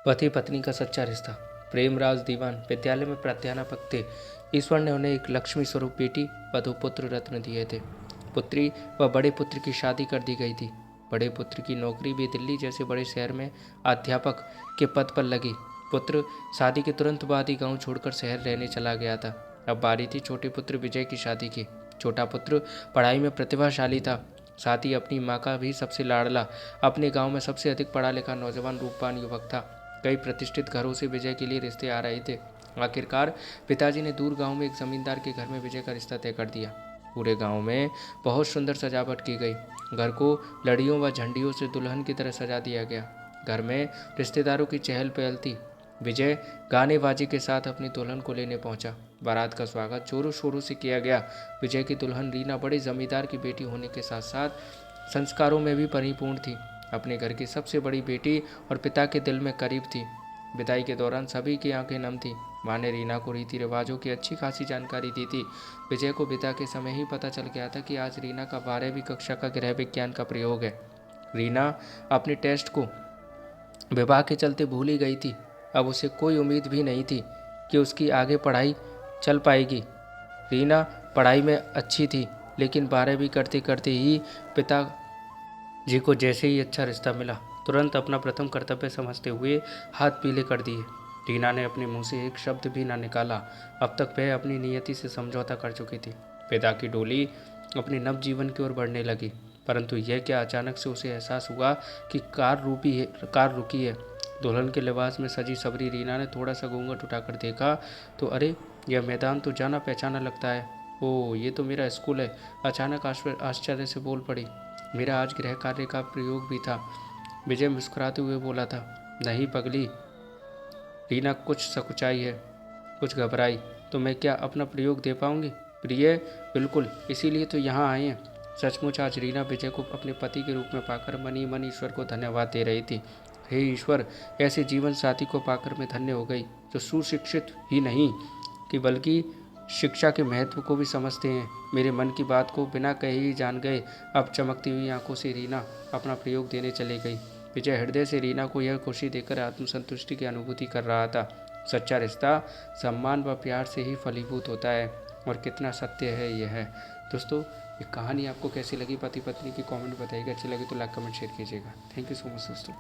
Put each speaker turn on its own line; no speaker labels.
पति पत्नी का सच्चा रिश्ता। प्रेमराज दीवान विद्यालय में प्राध्यापक थे। ईश्वर ने उन्हें एक लक्ष्मी स्वरूप बेटी वधु पुत्र रत्न दिए थे। पुत्री व बड़े पुत्र की शादी कर दी गई थी। बड़े पुत्र की नौकरी भी दिल्ली जैसे बड़े शहर में अध्यापक के पद पर लगी। पुत्र शादी के तुरंत बाद ही गांव छोड़कर शहर रहने चला गया था। अब बारी थी छोटे पुत्र विजय की शादी की। छोटा पुत्र पढ़ाई में प्रतिभाशाली था, साथ ही अपनी माँ का भी सबसे लाडला। अपने गांव में सबसे अधिक पढ़ा लिखा नौजवान रूपवान युवक था। कई प्रतिष्ठित घरों से विजय के लिए रिश्ते आ रहे थे। आखिरकार पिताजी ने दूर गांव में एक जमींदार के घर में विजय का रिश्ता तय कर दिया। पूरे गांव में बहुत सुंदर सजावट की गई। घर को लड़ियों व झंडियों से दुल्हन की तरह सजा दिया गया। घर में रिश्तेदारों की चहल पहल थी। विजय गाने बाजे के साथ अपनी दुल्हन को लेने पहुंचा। बारात का स्वागत जोरों शोरों से किया गया। विजय की दुल्हन रीना बड़े जमींदार की बेटी होने के साथ साथ संस्कारों में भी परिपूर्ण थी। अपने घर की सबसे बड़ी बेटी और पिता के दिल में करीब थी। विदाई के दौरान सभी की आंखें नम थी। माँ ने रीना को रीति रिवाजों की अच्छी खासी जानकारी दी थी। विजय को विदा के समय ही पता चल गया था कि आज रीना का 12वीं कक्षा का गृह विज्ञान का प्रयोग है। रीना अपने टेस्ट को विवाह के चलते भूल ही गई थी। अब उसे कोई उम्मीद भी नहीं थी कि उसकी आगे पढ़ाई चल पाएगी। रीना पढ़ाई में अच्छी थी, लेकिन 12वीं करते करते ही पिता जी को जैसे ही अच्छा रिश्ता मिला, तुरंत अपना प्रथम कर्तव्य समझते हुए हाथ पीले कर दिए। रीना ने अपने मुंह से एक शब्द भी ना निकाला। अब तक वह अपनी नियति से समझौता कर चुकी थी। पिता की डोली अपने नव जीवन की ओर बढ़ने लगी, परंतु यह क्या अचानक से उसे एहसास हुआ कि कार रुकी है। दुल्हन के लिबास में सजी सबरी रीना ने थोड़ा सा घूंघट उठाकर देखा तो अरे, यह मैदान तो जाना पहचाना लगता है। ओह, ये तो मेरा स्कूल है। अचानक आश्चर्य से बोल पड़ी। मेरा आज गृह कार्य का प्रयोग भी था। विजय मुस्कुराते हुए बोला था। नहीं पगली, रीना कुछ सकुचाई है, कुछ घबराई। तो मैं क्या अपना प्रयोग दे पाऊंगी? प्रिय, बिल्कुल, इसीलिए तो यहाँ आए हैं। सचमुच आज रीना विजय को अपने पति के रूप में पाकर मन ही मन ईश्वर को धन्यवाद दे रही थी। हे ईश्वर, ऐसे जीवन साथी को पाकर मैं धन्य हो गई, जो सुशिक्षित ही नहीं कि बल्कि शिक्षा के महत्व को भी समझते हैं। मेरे मन की बात को बिना कहे ही जान गए। अब चमकती हुई आंखों से रीना अपना प्रयोग देने चली गई। विजय हृदय से रीना को यह खुशी देकर आत्मसंतुष्टि की अनुभूति कर रहा था। सच्चा रिश्ता सम्मान व प्यार से ही फलीभूत होता है, और कितना सत्य है यह है। दोस्तों, ये कहानी आपको कैसी लगी पति पत्नी की, कमेंट बताइएगा। अच्छी लगी तो लाइक कमेंट शेयर कीजिएगा। थैंक यू सो मच दोस्तों।